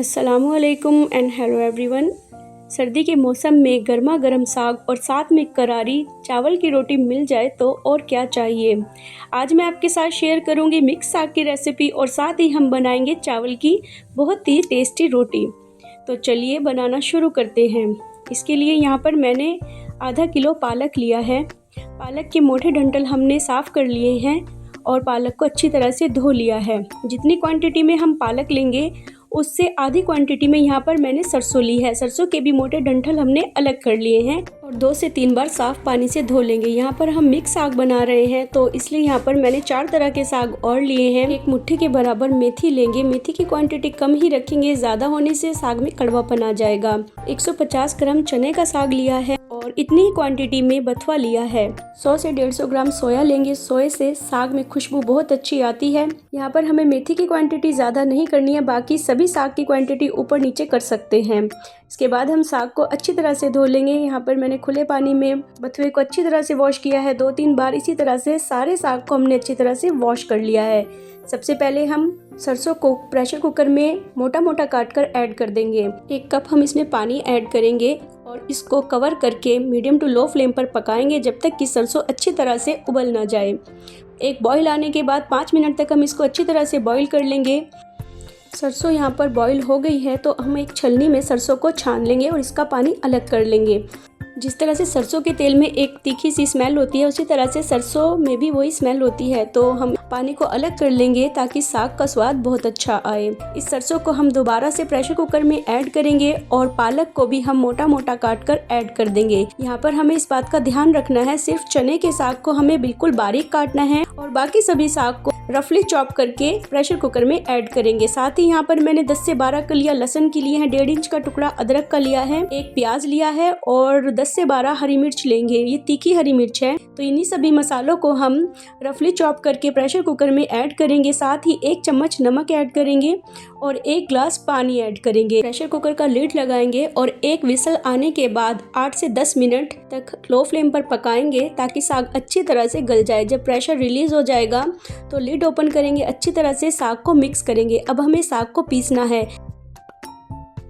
अस्सलामुअलैकुम and hello everyone. सर्दी के मौसम में गर्मा गर्म साग और साथ में करारी चावल की रोटी मिल जाए तो और क्या चाहिए। आज मैं आपके साथ शेयर करूंगी मिक्स साग की रेसिपी और साथ ही हम बनाएंगे चावल की बहुत ही टेस्टी रोटी। तो चलिए बनाना शुरू करते हैं। इसके लिए यहाँ पर मैंने आधा किलो पालक लिया है। पालक के मोटे डंठल हमने साफ़ कर लिए हैं और पालक को अच्छी तरह से धो लिया है। जितनी क्वांटिटी में हम पालक लेंगे उससे आधी क्वांटिटी में यहाँ पर मैंने सरसों ली है। सरसों के भी मोटे डंठल हमने अलग कर लिए हैं और 2 से 3 बार साफ पानी से धो लेंगे। यहाँ पर हम मिक्स साग बना रहे हैं तो इसलिए यहाँ पर मैंने 4 तरह के साग और लिए हैं। एक मुट्ठी के बराबर मेथी लेंगे। मेथी की क्वांटिटी कम ही रखेंगे, ज़्यादा होने से साग में कड़वापन आ जाएगा। 150 ग्राम चने का साग लिया है और इतनी ही क्वांटिटी में बथुआ लिया है। 100 से 150 ग्राम सोया लेंगे। सोए से साग में खुशबू बहुत अच्छी आती है। यहाँ पर हमें मेथी की क्वांटिटी ज़्यादा नहीं करनी है, बाकी सभी साग की क्वांटिटी ऊपर नीचे कर सकते हैं। इसके बाद हम साग को अच्छी तरह से धो लेंगे। यहाँ पर मैंने खुले पानी में बथुए को अच्छी तरह से वॉश किया है 2-3 बार। इसी तरह से सारे साग को हमने अच्छी तरह से वॉश कर लिया है। सबसे पहले हम सरसों को प्रेशर कुकर में मोटा मोटा काट कर ऐड कर देंगे। 1 कप हम इसमें पानी ऐड करेंगे और इसको कवर करके मीडियम टू लो फ्लेम पर पकाएंगे जब तक कि सरसों अच्छी तरह से उबल ना जाए। एक बॉईल आने के बाद 5 मिनट तक हम इसको अच्छी तरह से बॉईल कर लेंगे। सरसों यहाँ पर बॉईल हो गई है तो हम एक छलनी में सरसों को छान लेंगे और इसका पानी अलग कर लेंगे। जिस तरह से सरसों के तेल में एक तीखी सी स्मेल होती है उसी तरह से सरसों में भी वही स्मेल होती है, तो हम पानी को अलग कर लेंगे ताकि साग का स्वाद बहुत अच्छा आए। इस सरसों को हम दोबारा से प्रेशर कुकर में ऐड करेंगे और पालक को भी हम मोटा मोटा काट कर ऐड कर देंगे। यहाँ पर हमें इस बात का ध्यान रखना है, सिर्फ चने के साग को हमें बिल्कुल बारीक काटना है और बाकी सभी साग को रफली चॉप करके प्रेशर कुकर में ऐड करेंगे। साथ ही यहाँ पर मैंने 10 से 12 कलियां लहसुन की लिए हैं, 1.5 इंच का टुकड़ा अदरक का लिया है, 1 प्याज लिया है और 10 से 12 हरी मिर्च लेंगे। ये तीखी हरी मिर्च है। तो इन्हीं सभी मसालों को हम रफली चॉप करके प्रेशर कुकर में ऐड करेंगे। साथ ही 1 चम्मच नमक ऐड करेंगे और 1 ग्लास पानी ऐड करेंगे। प्रेशर कुकर का लिड लगाएंगे और 1 विसल आने के बाद 8 से 10 मिनट तक लो फ्लेम पर पकाएंगे ताकि साग अच्छी तरह से गल जाए। जब प्रेशर रिलीज हो जाएगा तो लिड ओपन करेंगे, अच्छी तरह से साग को मिक्स करेंगे। अब हमें साग को पीसना है।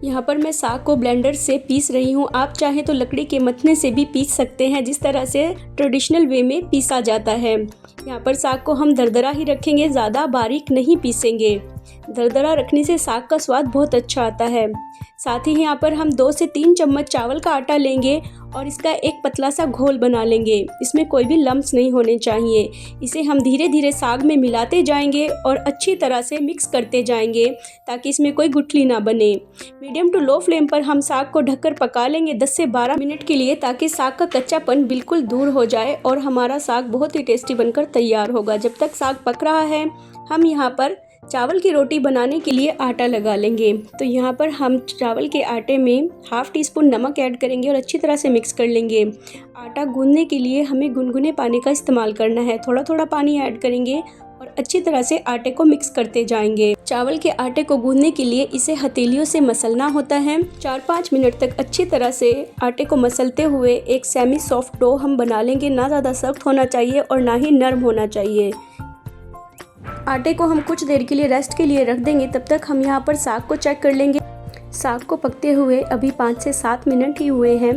यहाँ पर मैं साग को ब्लेंडर से पीस रही हूँ। आप चाहे तो लकड़ी के मथने से भी पीस सकते हैं, जिस तरह से ट्रेडिशनल वे में पीसा जाता है। यहाँ पर साग को हम दरदरा ही रखेंगे, ज़्यादा बारीक नहीं पीसेंगे। दरदरा रखने से साग का स्वाद बहुत अच्छा आता है। साथ ही यहाँ पर हम 2 से 3 चम्मच चावल का आटा लेंगे और इसका एक पतला सा घोल बना लेंगे। इसमें कोई भी लम्स नहीं होने चाहिए। इसे हम धीरे धीरे साग में मिलाते जाएंगे और अच्छी तरह से मिक्स करते जाएंगे ताकि इसमें कोई गुठली ना बने। मीडियम टू लो फ्लेम पर हम साग को ढककर पका लेंगे 10 से 12 मिनट के लिए, ताकि साग का कच्चापन बिल्कुल दूर हो जाए और हमारा साग बहुत ही टेस्टी बनकर तैयार होगा। जब तक साग पक रहा है हम यहाँ पर चावल की रोटी बनाने के लिए आटा लगा लेंगे। तो यहाँ पर हम चावल के आटे में ½ टीस्पून नमक ऐड करेंगे और अच्छी तरह से मिक्स कर लेंगे। आटा गूंदने के लिए हमें गुनगुने पानी का इस्तेमाल करना है। थोड़ा थोड़ा पानी ऐड करेंगे और अच्छी तरह से आटे को मिक्स करते जाएंगे। चावल के आटे को गूंदने के लिए इसे हथेलियों से मसलना होता है। 4-5 मिनट तक अच्छी तरह से आटे को मसलते हुए एक सेमी सॉफ्ट डो हम बना लेंगे। ना ज़्यादा सख्त होना चाहिए और ना ही नरम होना चाहिए। आटे को हम कुछ देर के लिए रेस्ट के लिए रख देंगे। तब तक हम यहाँ पर साग को चेक कर लेंगे। साग को पकते हुए अभी 5 से 7 मिनट ही हुए हैं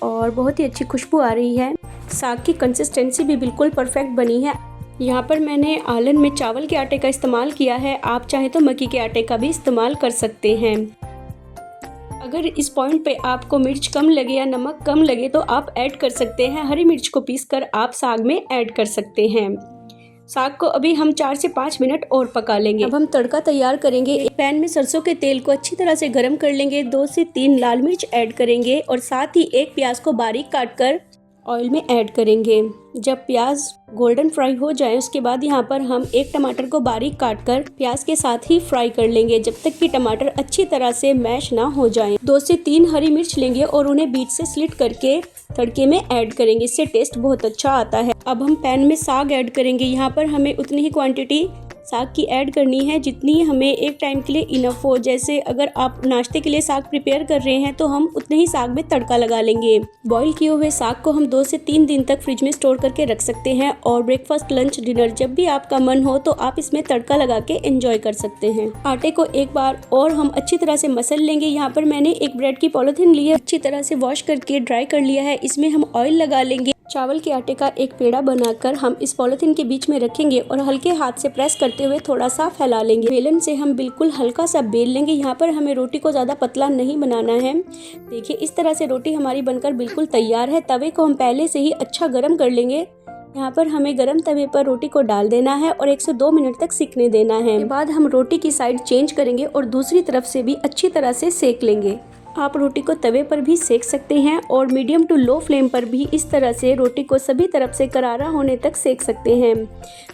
और बहुत ही अच्छी खुशबू आ रही है। साग की कंसिस्टेंसी भी बिल्कुल परफेक्ट बनी है। यहाँ पर मैंने आलन में चावल के आटे का इस्तेमाल किया है। आप चाहे तो मक्की के आटे का भी इस्तेमाल कर सकते हैं। अगर इस पॉइंट पे आपको मिर्च कम लगे या नमक कम लगे तो आप ऐड कर सकते हैं। हरी मिर्च को पीसकर आप साग में ऐड कर सकते हैं। साग को अभी हम 4 से 5 मिनट और पका लेंगे। अब हम तड़का तैयार करेंगे। एक पैन में सरसों के तेल को अच्छी तरह से गर्म कर लेंगे। 2 से 3 लाल मिर्च ऐड करेंगे और साथ ही 1 प्याज को बारीक काटकर ऑयल में ऐड करेंगे। जब प्याज गोल्डन फ्राई हो जाए उसके बाद यहाँ पर हम 1 टमाटर को बारीक काटकर प्याज के साथ ही फ्राई कर लेंगे जब तक कि टमाटर अच्छी तरह से मैश ना हो जाएं। 2 से 3 हरी मिर्च लेंगे और उन्हें बीच से स्लिट करके तड़के में ऐड करेंगे। इससे टेस्ट बहुत अच्छा आता है। अब हम पैन में साग ऐड करेंगे। यहाँ पर हमें उतनी ही क्वांटिटी साग की ऐड करनी है जितनी हमें एक टाइम के लिए इनफ हो। जैसे अगर आप नाश्ते के लिए साग प्रिपेयर कर रहे हैं तो हम उतने ही साग में तड़का लगा लेंगे। बॉईल किए हुए साग को हम 2 से 3 दिन तक फ्रिज में स्टोर करके रख सकते हैं और ब्रेकफास्ट, लंच, डिनर जब भी आपका मन हो तो आप इसमें तड़का लगा के एंजॉय कर सकते हैं। आटे को एक बार और हम अच्छी तरह से मसल लेंगे। यहाँ पर मैंने एक ब्रेड की पॉलिथीन ली है, अच्छी तरह से वॉश करके ड्राई कर लिया है। इसमें हम ऑयल लगा लेंगे। चावल के आटे का एक पेड़ा बनाकर हम इस पॉलिथीन के बीच में रखेंगे और हल्के हाथ से प्रेस करते हुए थोड़ा सा फैला लेंगे। बेलन से हम बिल्कुल हल्का सा बेल लेंगे। यहाँ पर हमें रोटी को ज़्यादा पतला नहीं बनाना है। देखिए इस तरह से रोटी हमारी बनकर बिल्कुल तैयार है। तवे को हम पहले से ही अच्छा गर्म कर लेंगे। यहाँ पर हमें गरम तवे पर रोटी को डाल देना है और 1 से 2 मिनट तक सिकने देना है। इसके बाद हम रोटी की साइड चेंज करेंगे और दूसरी तरफ से भी अच्छी तरह से सेक लेंगे। आप रोटी को तवे पर भी सेक सकते हैं और मीडियम टू लो फ्लेम पर भी इस तरह से रोटी को सभी तरफ से करारा होने तक सेक सकते हैं।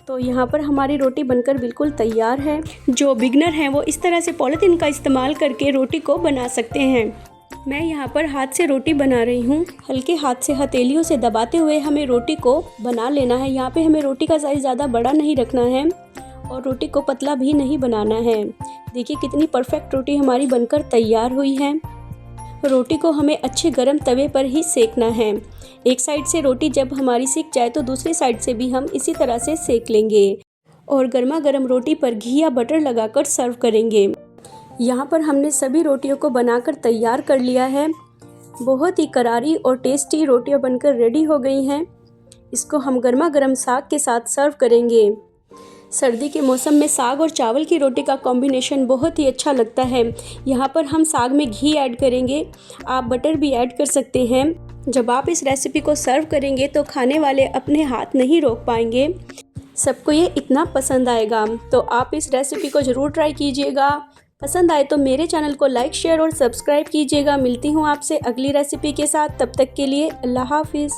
तो यहाँ पर हमारी रोटी बनकर बिल्कुल तैयार है। जो बिगनर हैं वो इस तरह से पॉलिथीन का इस्तेमाल करके रोटी को बना सकते हैं। मैं यहाँ पर हाथ से रोटी बना रही हूँ। हल्के हाथ से हथेलियों से दबाते हुए हमें रोटी को बना लेना है। यहाँ पे हमें रोटी का साइज़ ज़्यादा बड़ा नहीं रखना है और रोटी को पतला भी नहीं बनाना है। देखिए कितनी परफेक्ट रोटी हमारी बनकर तैयार हुई है। रोटी को हमें अच्छे गरम तवे पर ही सेकना है। एक साइड से रोटी जब हमारी सिक जाए तो दूसरी साइड से भी हम इसी तरह से सेक लेंगे और गर्मा गर्म रोटी पर घी या बटर लगाकर सर्व करेंगे। यहाँ पर हमने सभी रोटियों को बनाकर तैयार कर लिया है। बहुत ही करारी और टेस्टी रोटियाँ बनकर रेडी हो गई हैं। इसको हम गर्मा गर्म साग के साथ सर्व करेंगे। सर्दी के मौसम में साग और चावल की रोटी का कॉम्बिनेशन बहुत ही अच्छा लगता है। यहाँ पर हम साग में घी ऐड करेंगे, आप बटर भी ऐड कर सकते हैं। जब आप इस रेसिपी को सर्व करेंगे तो खाने वाले अपने हाथ नहीं रोक पाएंगे। सबको ये इतना पसंद आएगा। तो आप इस रेसिपी को ज़रूर ट्राई कीजिएगा। पसंद आए तो मेरे चैनल को लाइक, शेयर और सब्सक्राइब कीजिएगा। मिलती हूँ आपसे अगली रेसिपी के साथ। तब तक के लिए अल्लाह हाफिज़।